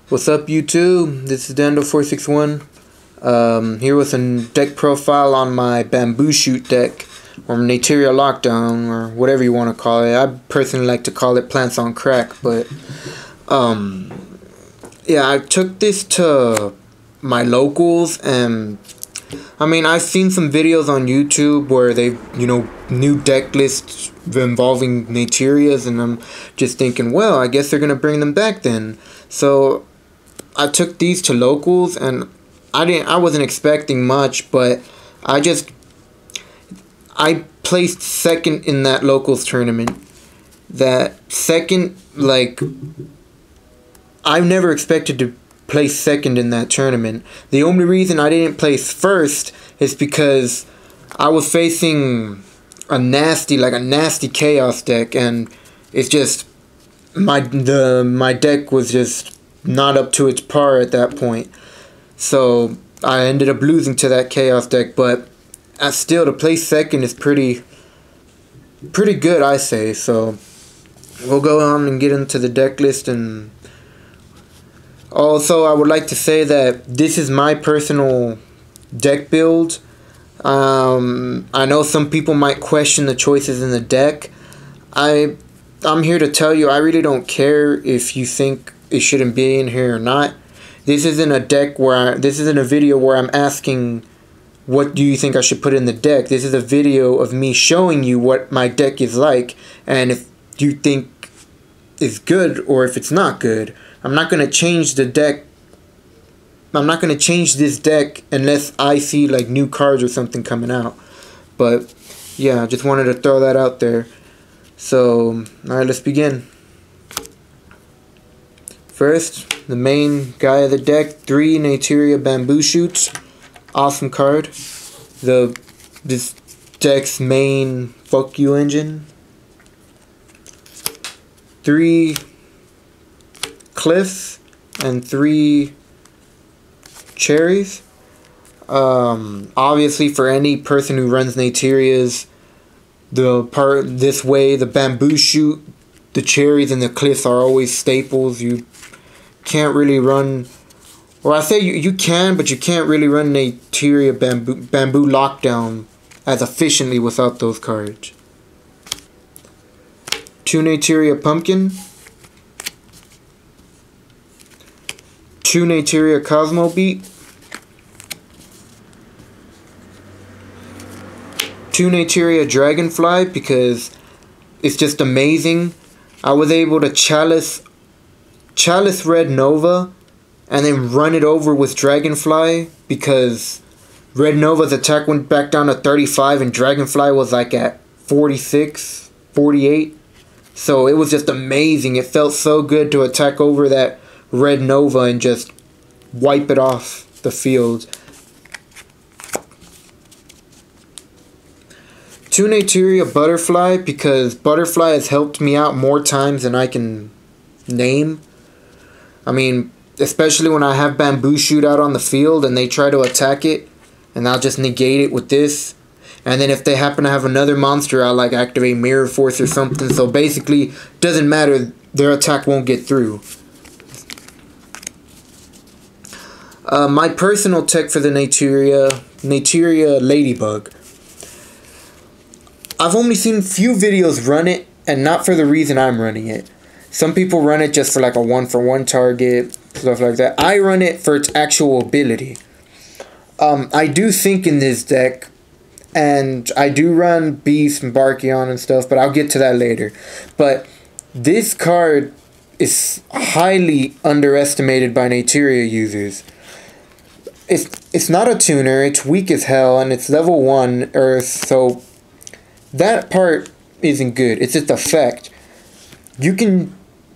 What's up, YouTube? This is Dando461. Here with a deck profile on my Bamboo Shoot deck, or Nateria Lockdown, or whatever you want to call it. I personally like to call it Plants on Crack, but yeah, I took this to my locals, and I mean, I've seen some videos on YouTube where they've, new deck lists involving Naterias, and I'm just thinking, well, I guess they're gonna bring them back then. So I took these to locals, and I wasn't expecting much, but I placed second in that locals tournament. That second, I've never expected to place second in that tournament. The only reason I didn't place first is because I was facing a nasty chaos deck, and it's just my deck was just not up to its par at that point. So I ended up losing to that chaos deck, but still, to place second is pretty good, I say. So we'll go on and get into the deck list. And also, I would like to say that this is my personal deck build. I know some people might question the choices in the deck. I'm here to tell you, I really don't care if you think it shouldn't be in here or not. This isn't a this isn't a video where I'm asking, what do you think I should put in the deck? This is a video of me showing you what my deck is like, and if you think it's good or if it's not good. I'm not going to change the deck. I'm not going to change this deck unless I see new cards or something coming out. But yeah, I just wanted to throw that out there. So, alright, let's begin. First, the main guy of the deck, 3 Nateria Bamboo Shoots. Awesome card. This deck's main fuck you engine. 3 Cliffs and 3 Cherries. Obviously, for any person who runs Naterias, the Bamboo Shoot, the Cherries, and the Cliffs are always staples. You can't really run, or I say you can, but you can't really run Nateria Bamboo Lockdown as efficiently without those cards. 2 Nateria Pumpkin. 2 Nateria Cosmo Beat. 2 Nateria Dragonfly, because it's just amazing. I was able to Chalice Red Nova and then run it over with Dragonfly, because Red Nova's attack went back down to 35 and Dragonfly was at 46, 48. So it was just amazing. It felt so good to attack over that Red Nova and just wipe it off the field. 2 Nateria Butterfly, because Butterfly has helped me out more times than I can name. I mean, especially when I have Bamboo Shoot out on the field and they try to attack it, and I'll just negate it with this. And then if they happen to have another monster, I'll activate Mirror Force or something. So basically, doesn't matter, their attack won't get through. My personal tech for the Nateria Ladybug. I've only seen few videos run it, and not for the reason I'm running it. Some people run it just for a 1-for-1 target, stuff like that. I run it for its actual ability. I do think in this deck, and I do run Beast and Barkion and stuff, but I'll get to that later. But this card is highly underestimated by Nateria users. It's not a tuner, it's weak as hell, and it's level 1 Earth, so that part isn't good. It's its effect. You can,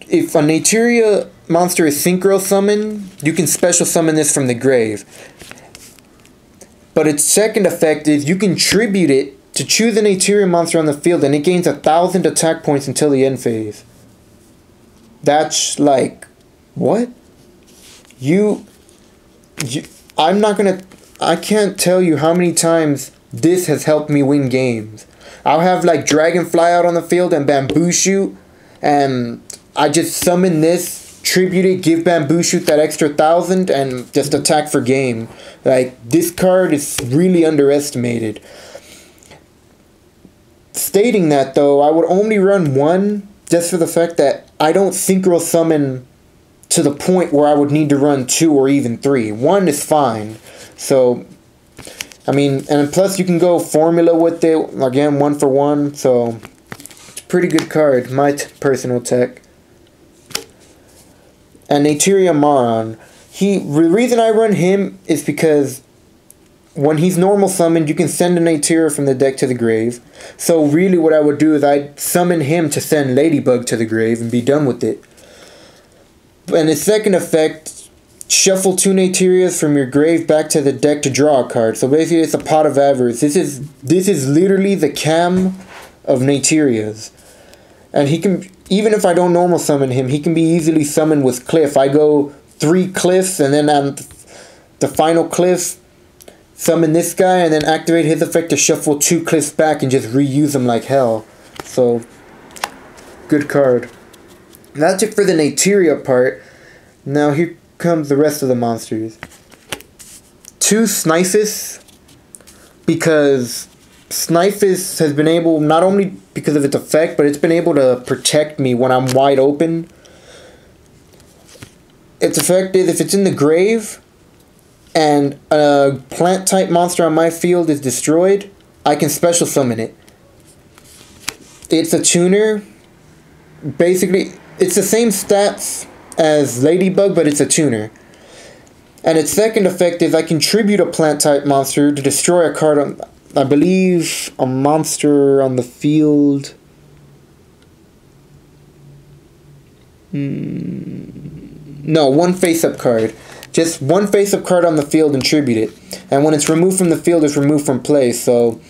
if a Nateria monster is synchro summoned, you can special summon this from the grave. But its second effect is you can tribute it to choose an Nateria monster on the field, and it gains 1,000 attack points until the end phase. That's what? I can't tell you how many times this has helped me win games. I'll have Dragonfly out on the field and Bamboo Shoot, and I just summon this tribute it, give Bamboo Shoot that extra 1,000, and just attack for game. Like, this card is really underestimated. Stating that, though, I would only run one, just for the fact that I don't Synchro Summon to the point where I would need to run 2 or even 3. 1 is fine. So, I mean, and plus you can go Formula with it, again, 1 for 1, so it's a pretty good card, my personal tech. And Nateria Maron, the reason I run him is because when he's normal summoned, you can send a Nateria from the deck to the grave. So really what I would do is I'd summon him to send Ladybug to the grave and be done with it. And his second effect, shuffle 2 Naterias from your grave back to the deck to draw a card. So basically it's a Pot of Avarice. This is literally the cam of Naterias. And he can, even if I don't normal summon him, he can be easily summoned with Cliff. I go 3 Cliffs, and then on the final Cliff, summon this guy, and then activate his effect to shuffle 2 Cliffs back and just reuse them like hell. So, good card. That's it for the Nateria part. Now here comes the rest of the monsters. 2 Sniphus, because Sniphus has been able, not only because of its effect, but it's been able to protect me when I'm wide open. Its effect is if it's in the grave and a plant type monster on my field is destroyed, I can special summon it. It's a tuner. Basically, it's the same stats as Ladybug, but it's a tuner. And its second effect is I can tribute a plant type monster to destroy a card on, I believe, a monster on the field. No, 1 face-up card. Just 1 face-up card on the field and tribute it. And when it's removed from the field, it's removed from play. So,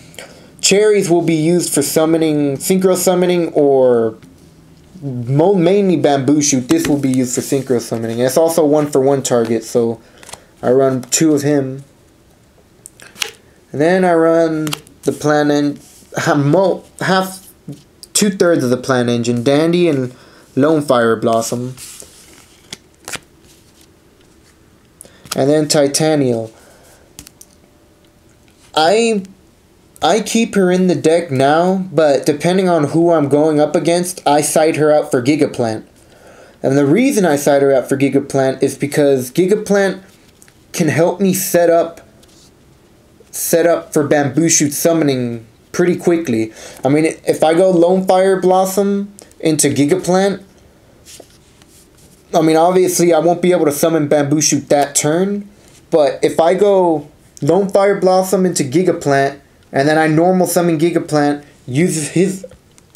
cherries will be used for summoning, Synchro Summoning, or mainly Bamboo Shoot. This will be used for Synchro Summoning. And it's also 1 for 1 target, so I run 2 of him. And then I run the Plan Engine, half 2/3 of the Plan Engine, Dandy and Lone Fire Blossom. And then Titanial. I keep her in the deck now, but depending on who I'm going up against, I side her out for Gigaplant. And the reason I side her out for Gigaplant is because Gigaplant can help me set up for Bamboo Shoot summoning pretty quickly. I mean, if I go Lone Fire Blossom into Gigaplant, I mean, obviously I won't be able to summon Bamboo Shoot that turn, but if I go Lone Fire Blossom into Gigaplant, and then I normal summon Gigaplant, use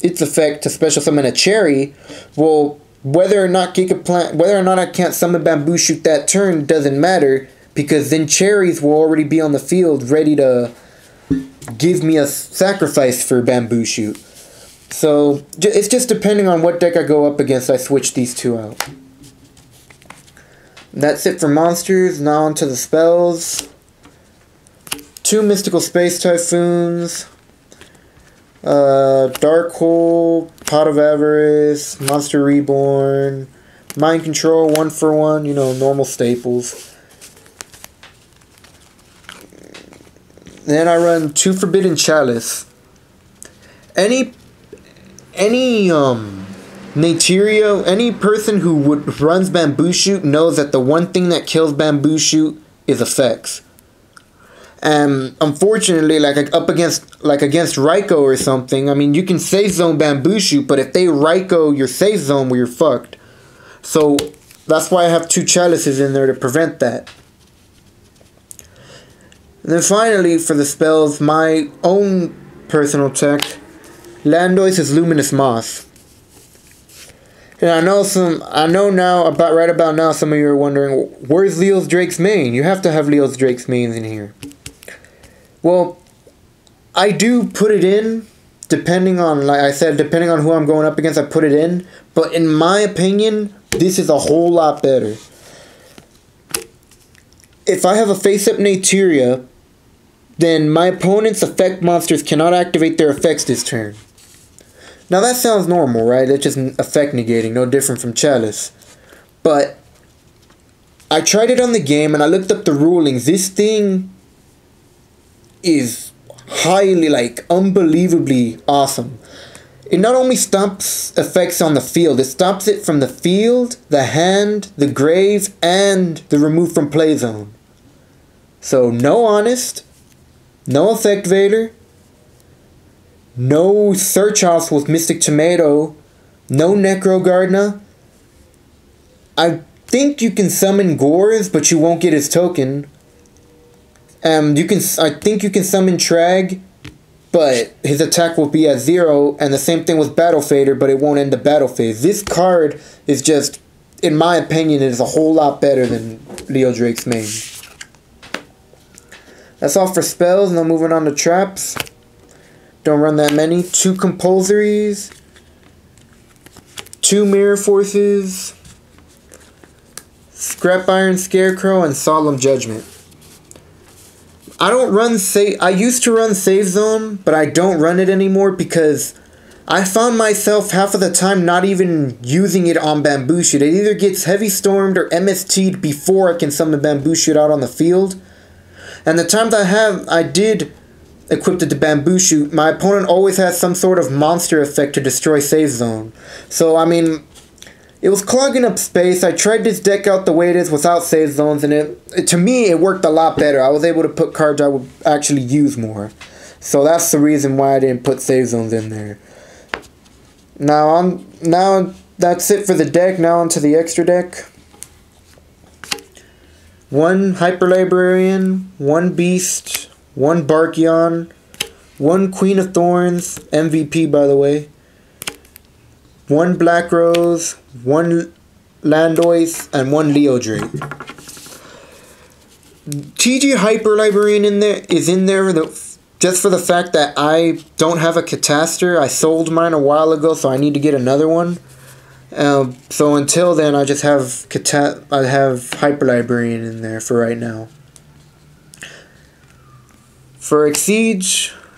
its effect to special summon a Cherry, well, whether or not I can't summon Bamboo Shoot that turn doesn't matter, because then cherries will already be on the field ready to give me a sacrifice for Bamboo Shoot. So, it's just depending on what deck I go up against, I switch these 2 out. That's it for monsters. Now on to the spells. 2 Mystical Space Typhoons. Dark Hole, Pot of Avarice, Monster Reborn, Mind Control, 1 for 1, you know, normal staples. Then I run 2 Forbidden Chalice. Any Nateria, any person who runs Bamboo Shoot knows that the one thing that kills Bamboo Shoot is effects. And unfortunately, against Raikou or something, I mean, you can safe zone Bamboo Shoot, but if they Raikou your safe zone, well, you're fucked. So that's why I have 2 Chalices in there to prevent that. And then finally, for the spells, my own personal tech, Landois' Luminous Moss. And right about now, some of you are wondering, where's Leo's Drake's Mane? You have to have Leo's Drake's Manes in here. Well, I do put it in, depending on, like I said, depending on who I'm going up against, I put it in. But in my opinion, this is a whole lot better. If I have a face-up Nateria, then my opponent's effect monsters cannot activate their effects this turn. Now that sounds normal, right? It's just effect negating, no different from Chalice. But I tried it on the game and I looked up the rulings. This thing is highly, like, unbelievably awesome. It not only stops effects on the field, it stops it from the field, the hand, the grave, and the remove from play zone. So no Honest, no Effect Vader, no Search Offs with Mystic Tomato, no Necro Gardna. I think you can summon Gores, but you won't get his token. I think you can summon Trag, but his attack will be at 0, and the same thing with Battle Fader, but it won't end the battle phase. This card is just, in my opinion, is a whole lot better than Leo Drake's main. That's all for spells. Now moving on to traps. Don't run that many. 2 compulsories, 2 mirror forces, Scrap Iron Scarecrow, and Solemn Judgment. I don't run I used to run Save Zone, but I don't run it anymore because I found myself half of the time not even using it on Bamboo Shoot. It either gets Heavy Stormed or MST'd before I can summon Bamboo Shoot out on the field. And the times I did equip it to Bamboo Shoot, my opponent always has some sort of monster effect to destroy Save Zone. So, I mean, it was clogging up space. I tried this deck out the way it is without Save Zones, and to me, it worked a lot better. I was able to put cards I would actually use more. So that's the reason why I didn't put Save Zones in there. Now that's it for the deck. Now onto the extra deck. 1 Hyper Librarian, 1 Beast, 1 Barkion, 1 Queen of Thorns, MVP by the way, 1 Black Rose, 1 Landois, and 1 Leo Drake. TG Hyper Librarian is in there just for the fact that I don't have a Cataster. I sold mine a while ago, so I need to get another one. So until then, I just have Hyper Librarian in there for right now. For Exceed,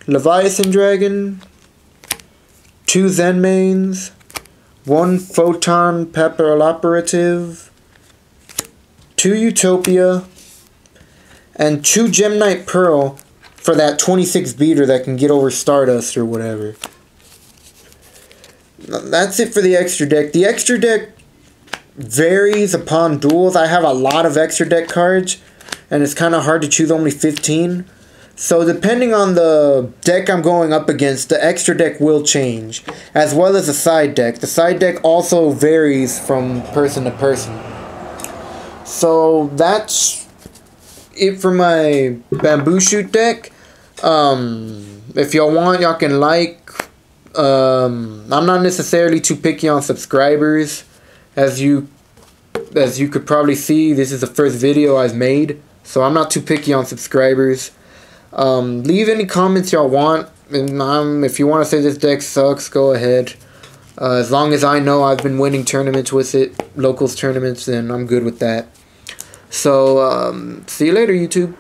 Leviathan Dragon, 2 Zenmains, 1 Photon Papilloperative, 2 Utopia, and 2 Gemnite Pearl for that 26 beater that can get over Stardust or whatever. That's it for the extra deck. The extra deck varies upon duels. I have a lot of extra deck cards, and it's kind of hard to choose only 15. So depending on the deck I'm going up against, the extra deck will change, as well as the side deck. The side deck also varies from person to person. So that's it for my Bamboo Shoot deck. If y'all want, y'all can like. I'm not necessarily too picky on subscribers. As you could probably see, this is the first video I've made, so I'm not too picky on subscribers. Leave any comments y'all want, and if you want to say this deck sucks, go ahead. As long as I know I've been winning tournaments with it, locals tournaments, then I'm good with that. So, see you later, YouTube.